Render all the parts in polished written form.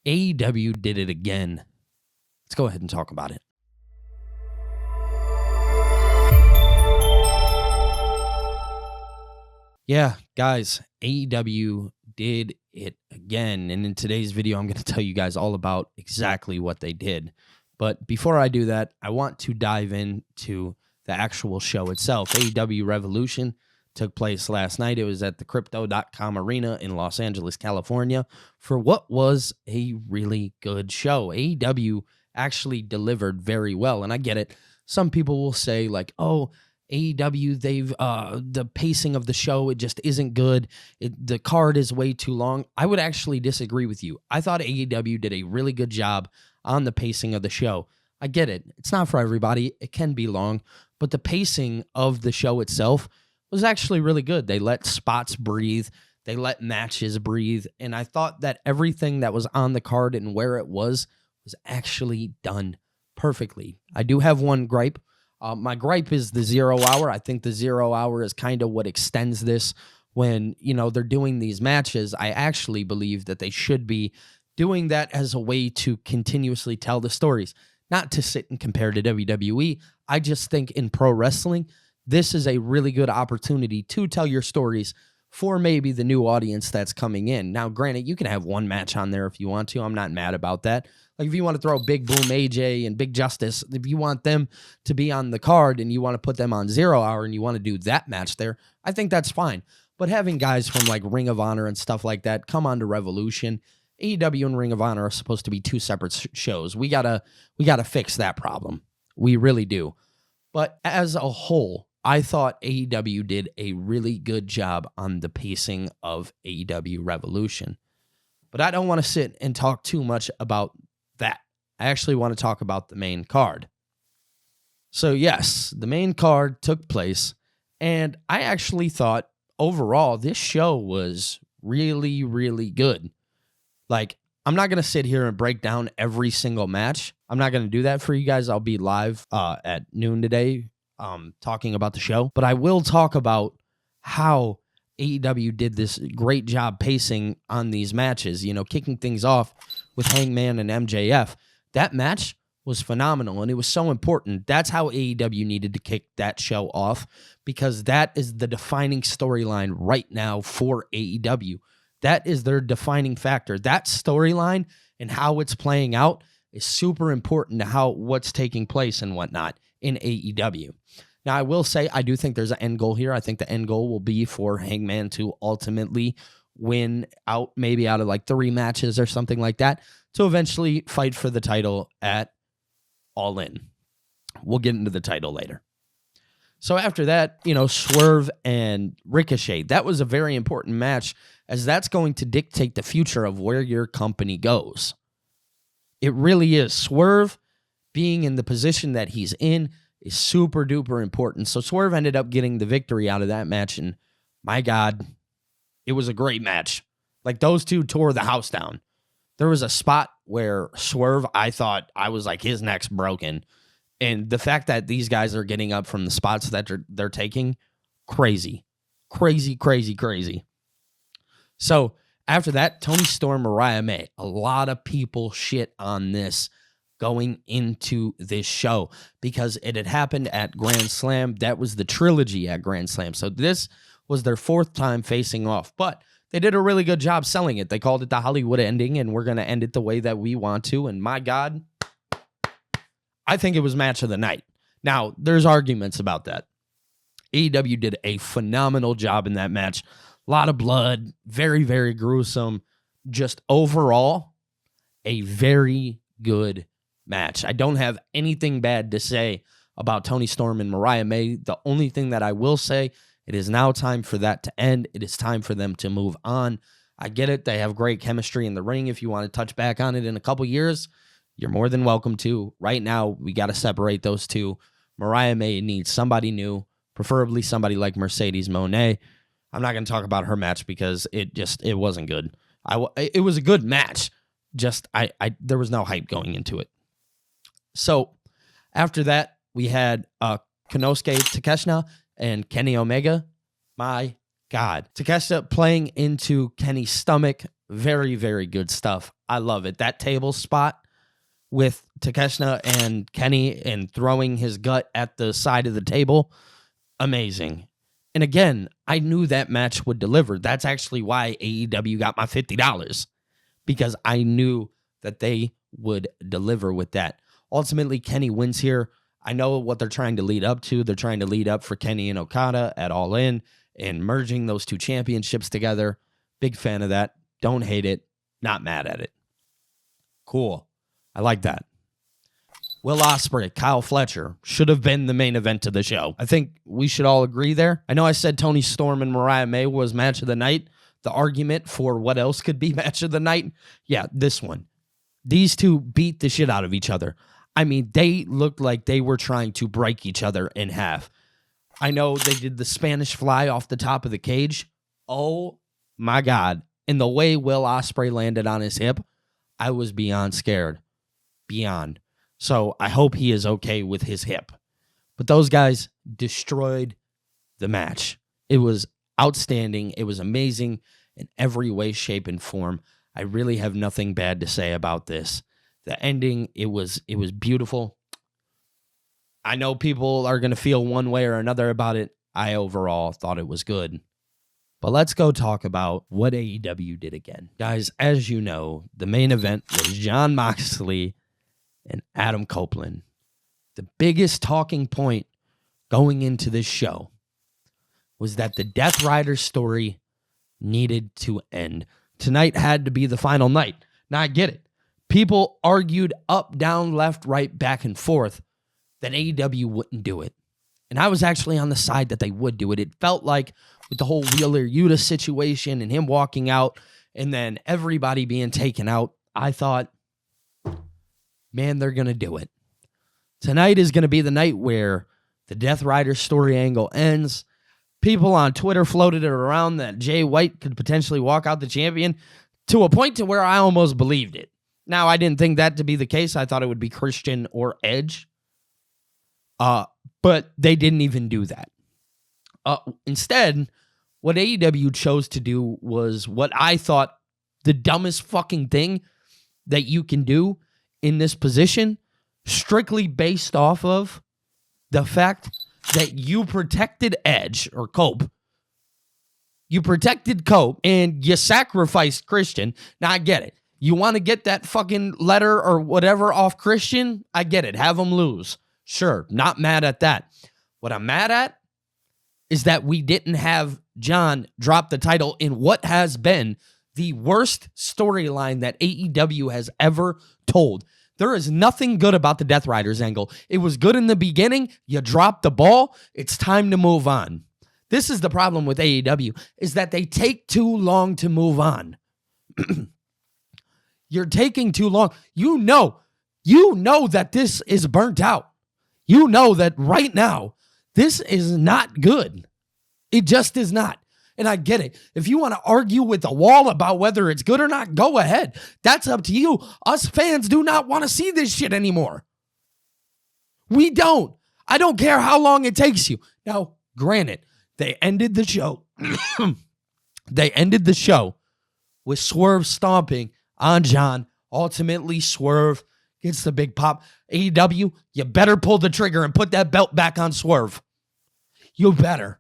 AEW did it again. Let's go ahead and talk about it. Yeah, guys, AEW did it again. And in today's video, I'm going to tell you guys all about exactly what they did. But before I do that, I want to dive into the actual show itself. AEW Revolution took place last night. It was at the Crypto.com Arena in Los Angeles, California, for what was a really good show. AEW actually delivered very well, and I get it. Some people will say, like, oh, AEW, the pacing of the show, it just isn't good. The card is way too long. I would actually disagree with you. I thought AEW did a really good job on the pacing of the show. I get it. It's not for everybody. It can be long, but the pacing of the show itself was actually really good. They let spots breathe. They let matches breathe. And I thought that everything that was on the card and where it was actually done perfectly. I do have one gripe. My gripe is the 0 hour. I think the 0 hour is kind of what extends this when, they're doing these matches. I actually believe that they should be doing that as a way to continuously tell the stories, not to sit and compare to WWE. I just think in pro wrestling, this is a really good opportunity to tell your stories for maybe the new audience that's coming in. Now, granted, you can have one match on there if you want to. I'm not mad about that. Like, if you want to throw Big Boom AJ and Big Justice, if you want them to be on the card and you want to put them on 0 hour and you want to do that match there, I think that's fine. But having guys from like Ring of Honor and stuff like that come on to Revolution, AEW and Ring of Honor are supposed to be two separate shows. We gotta fix that problem. We really do. But as a whole, I thought AEW did a really good job on the pacing of AEW Revolution. But I don't want to sit and talk too much about that. I actually want to talk about the main card. So yes, the main card took place, and I actually thought overall this show was really, really good. Like, I'm not going to sit here and break down every single match. I'm not going to do that for you guys. I'll be live at noon today talking about the show. But I will talk about how AEW did this great job pacing on these matches, kicking things off with Hangman and MJF. That match was phenomenal, and it was so important. That's how AEW needed to kick that show off, because that is the defining storyline right now for AEW. That is their defining factor. That storyline and how it's playing out is super important to what's taking place and whatnot in AEW. Now, I will say I do think there's an end goal here. I think the end goal will be for Hangman to ultimately win out, maybe out of like 3 matches or something like that, to eventually fight for the title at All In. We'll get into the title later. So after that, Swerve and Ricochet, that was a very important match, as that's going to dictate the future of where your company goes. It really is. Swerve being in the position that he's in is super duper important. So Swerve ended up getting the victory out of that match, and my God, it was a great match. Like, those two tore the house down. There was a spot where Swerve, I thought, I was like, his neck's broken. And the fact that these guys are getting up from the spots that they're taking, crazy. Crazy, crazy, crazy. So after that, Toni Storm, Mariah May. A lot of people shit on this going into this show because it had happened at Grand Slam. That was the trilogy at Grand Slam. So this was their 4th time facing off, but they did a really good job selling it. They called it the Hollywood ending, and we're going to end it the way that we want to. And my God, I think it was match of the night. Now, there's arguments about that. AEW did a phenomenal job in that match. A lot of blood, very, very gruesome. Just overall, a very good match. I don't have anything bad to say about Toni Storm and Mariah May. The only thing that I will say, it is now time for that to end. It is time for them to move on. I get it. They have great chemistry in the ring. If you want to touch back on it in a couple years, you're more than welcome to. Right now, we got to separate those two. Mariah May needs somebody new, preferably somebody like Mercedes Moné. I'm not going to talk about her match because it wasn't good. It was a good match. Just there was no hype going into it. So after that, we had Konosuke Takeshita and Kenny Omega. My God. Takeshita playing into Kenny's stomach. Very, very good stuff. I love it. That table spot with Takeshita and Kenny and throwing his gut at the side of the table, amazing. And again, I knew that match would deliver. That's actually why AEW got my $50, because I knew that they would deliver with that. Ultimately, Kenny wins here. I know what they're trying to lead up to. They're trying to lead up for Kenny and Okada at All In and merging those two championships together. Big fan of that. Don't hate it. Not mad at it. Cool. I like that. Will Ospreay, Kyle Fletcher should have been the main event of the show. I think we should all agree there. I know I said Toni Storm and Mariah May was match of the night. The argument for what else could be match of the night, yeah, this one. These two beat the shit out of each other. I mean, they looked like they were trying to break each other in half. I know they did the Spanish fly off the top of the cage. Oh, my God. And the way Will Ospreay landed on his hip, I was beyond scared. Beyond. So I hope he is okay with his hip. But those guys destroyed the match. It was outstanding. It was amazing in every way, shape, and form. I really have nothing bad to say about this. The ending, it was beautiful. I know people are going to feel one way or another about it. I overall thought it was good. But let's go talk about what AEW did again. Guys, as you know, the main event was Jon Moxley and Adam Copeland. The biggest talking point going into this show was that the Death Rider story needed to end. Tonight had to be the final night. Now, I get it. People argued up, down, left, right, back, and forth that AEW wouldn't do it. And I was actually on the side that they would do it. It felt like with the whole Wheeler Yuta situation and him walking out and then everybody being taken out, I thought, man, they're going to do it. Tonight is going to be the night where the Death Rider story angle ends. People on Twitter floated it around that Jay White could potentially walk out the champion to a point to where I almost believed it. Now, I didn't think that to be the case. I thought it would be Christian or Edge. But they didn't even do that. Instead, what AEW chose to do was what I thought the dumbest fucking thing that you can do in this position, strictly based off of the fact that you protected Edge or Cope. You protected Cope and you sacrificed Christian. Now, I get it. You want to get that fucking letter or whatever off Christian? I get it. Have him lose. Sure, not mad at that. What I'm mad at is that we didn't have John drop the title in what has been the worst storyline that AEW has ever told. There is nothing good about the Death Riders angle. It was good in the beginning. You dropped the ball. It's time to move on. This is the problem with AEW, is that they take too long to move on. You're taking too long. You know that this is burnt out. You know that right now, this is not good. It just is not. And I get it. If you want to argue with the wall about whether it's good or not, go ahead. That's up to you. Us fans do not want to see this shit anymore. We don't. I don't care how long it takes you. Now, granted, they ended the show. They ended the show with Swerve stomping on John. Ultimately, Swerve gets the big pop. AEW, you better pull the trigger and put that belt back on Swerve. You better.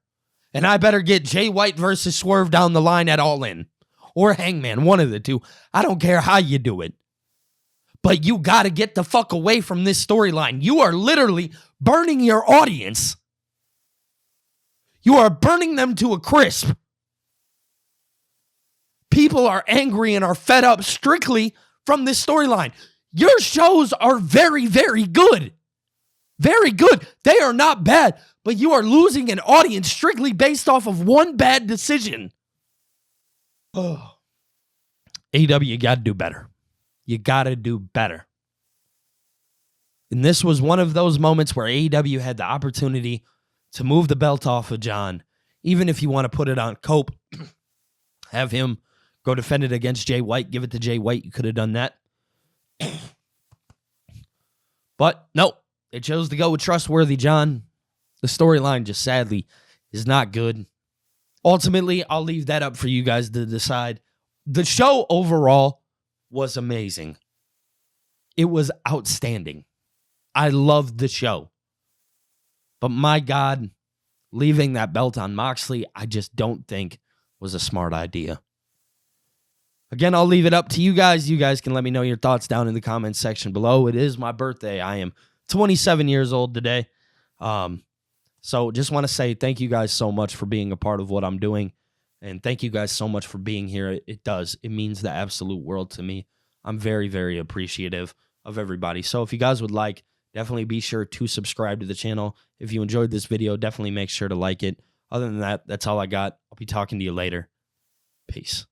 And I better get Jay White versus Swerve down the line at All In. Or Hangman, one of the two. I don't care how you do it. But you got to get the fuck away from this storyline. You are literally burning your audience. You are burning them to a crisp. People are angry and are fed up strictly from this storyline. Your shows are very, very good. Very good. They are not bad, but you are losing an audience strictly based off of one bad decision. Oh. AEW, you got to do better. You got to do better. And this was one of those moments where AEW had the opportunity to move the belt off of John. Even if you want to put it on Cope, have him go defend it against Jay White, give it to Jay White. You could have done that. But no, they chose to go with Trustworthy John. The storyline just sadly is not good. Ultimately, I'll leave that up for you guys to decide. The show overall was amazing. It was outstanding. I loved the show. But my God, leaving that belt on Moxley, I just don't think was a smart idea. Again, I'll leave it up to you guys. You guys can let me know your thoughts down in the comments section below. It is my birthday. I am 27 years old today. So just want to say thank you guys so much for being a part of what I'm doing. And thank you guys so much for being here. It does. It means the absolute world to me. I'm very, very appreciative of everybody. So if you guys would like, definitely be sure to subscribe to the channel. If you enjoyed this video, definitely make sure to like it. Other than that, that's all I got. I'll be talking to you later. Peace.